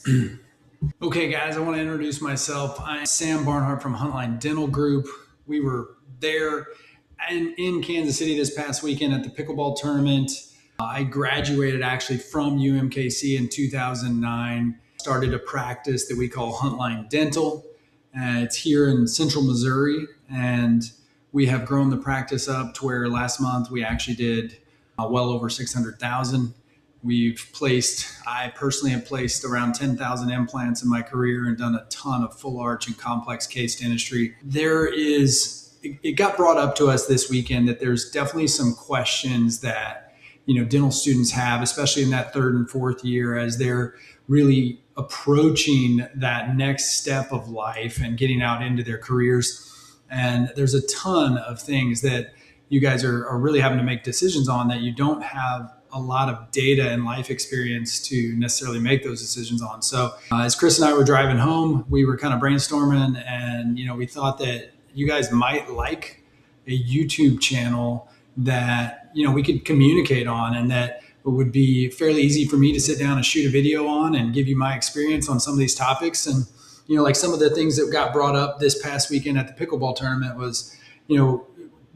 Okay, guys, I want to introduce myself. I'm Sam Barnhart from Huntline Dental Group. We were there in Kansas City this past weekend at the pickleball tournament. I graduated actually from UMKC in 2009. Started a practice that we call Huntline Dental. It's here in central Missouri, and we have grown the practice up to where last month we actually did well over 600,000. I personally have placed around 10,000 implants in my career and done a ton of full arch and complex case dentistry. It got brought up to us this weekend that there's definitely some questions that, dental students have, especially in that third and fourth year as they're really approaching that next step of life and getting out into their careers. And there's a ton of things that you guys are really having to make decisions on that you don't have a lot of data and life experience to necessarily make those decisions on. So as Chris and I were driving home, we were kind of brainstorming, and we thought that you guys might like a YouTube channel that we could communicate on, and that it would be fairly easy for me to sit down and shoot a video on and give you my experience on some of these topics. And like some of the things that got brought up this past weekend at the pickleball tournament was,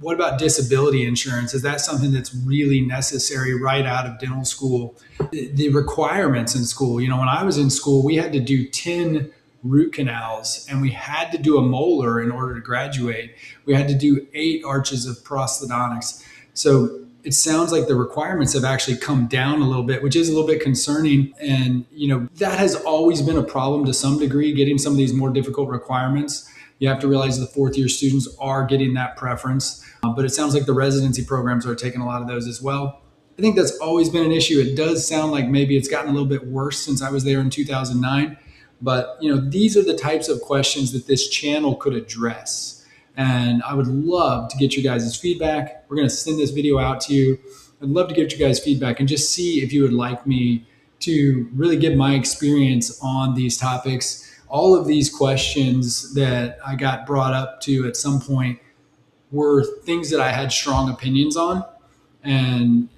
what about disability insurance? Is that something that's really necessary right out of dental school? The requirements in school, when I was in school, we had to do 10 root canals and we had to do a molar in order to graduate. We had to do 8 arches of prosthodontics. So it sounds like the requirements have actually come down a little bit, which is a little bit concerning. And, that has always been a problem to some degree, getting some of these more difficult requirements. You have to realize the fourth year students are getting that preference, but it sounds like the residency programs are taking a lot of those as well. I think that's always been an issue. It does sound like maybe it's gotten a little bit worse since I was there in 2009, but these are the types of questions that this channel could address. And I would love to get you guys' feedback. We're going to send this video out to you. I'd love to get you guys feedback and just see if you would like me to really give my experience on these topics. All of these questions that I got brought up to at some point were things that I had strong opinions on. And,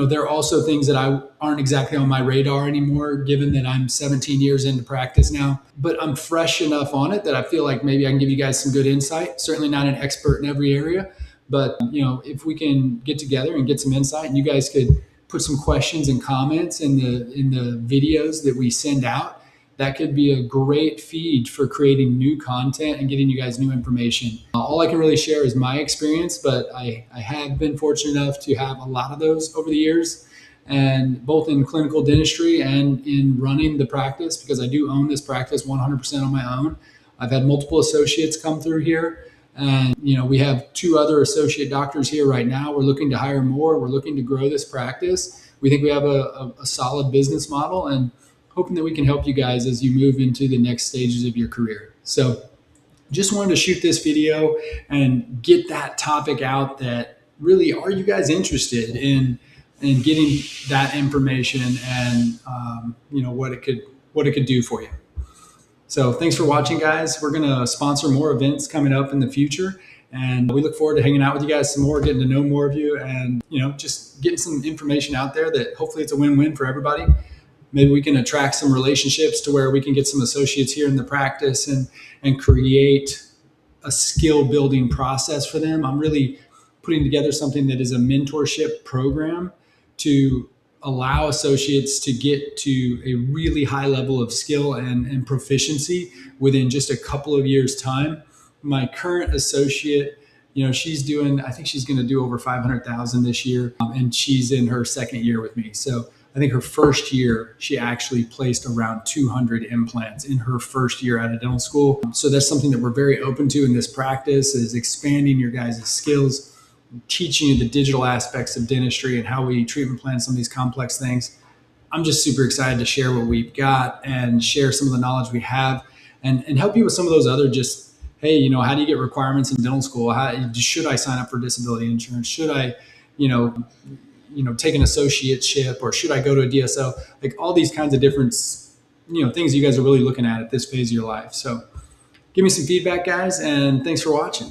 there are also things that aren't exactly on my radar anymore, given that I'm 17 years into practice now. But I'm fresh enough on it that I feel like maybe I can give you guys some good insight. Certainly not an expert in every area, but, if we can get together and get some insight, and you guys could put some questions and comments in the videos that we send out, that could be a great feed for creating new content and getting you guys new information. All I can really share is my experience, but I have been fortunate enough to have a lot of those over the years, and both in clinical dentistry and in running the practice, because I do own this practice 100% on my own. I've had multiple associates come through here, and we have 2 other associate doctors here right now. We're looking to hire more. We're looking to grow this practice. We think we have a solid business model, and hoping that we can help you guys as you move into the next stages of your career. So just wanted to shoot this video and get that topic out, that really, are you guys interested in getting that information and what it could do for you. So thanks for watching, guys. We're going to sponsor more events coming up in the future, and we look forward to hanging out with you guys some more, getting to know more of you, and just getting some information out there that hopefully it's a win-win for everybody. Maybe we can attract some relationships to where we can get some associates here in the practice and create a skill building process for them. I'm really putting together something that is a mentorship program to allow associates to get to a really high level of skill and proficiency within just a couple of years' time. My current associate, I think she's going to do over 500,000 this year, and she's in her second year with me. So I think her first year, she actually placed around 200 implants in her first year out of dental school. So that's something that we're very open to in this practice, is expanding your guys' skills, teaching you the digital aspects of dentistry and how we treatment plan some of these complex things. I'm just super excited to share what we've got and share some of the knowledge we have, and help you with some of those other hey, how do you get requirements in dental school? Should I sign up for disability insurance? Should I, take an associateship, or should I go to a DSO? Like all these kinds of different, things you guys are really looking at this phase of your life. So give me some feedback, guys, and thanks for watching.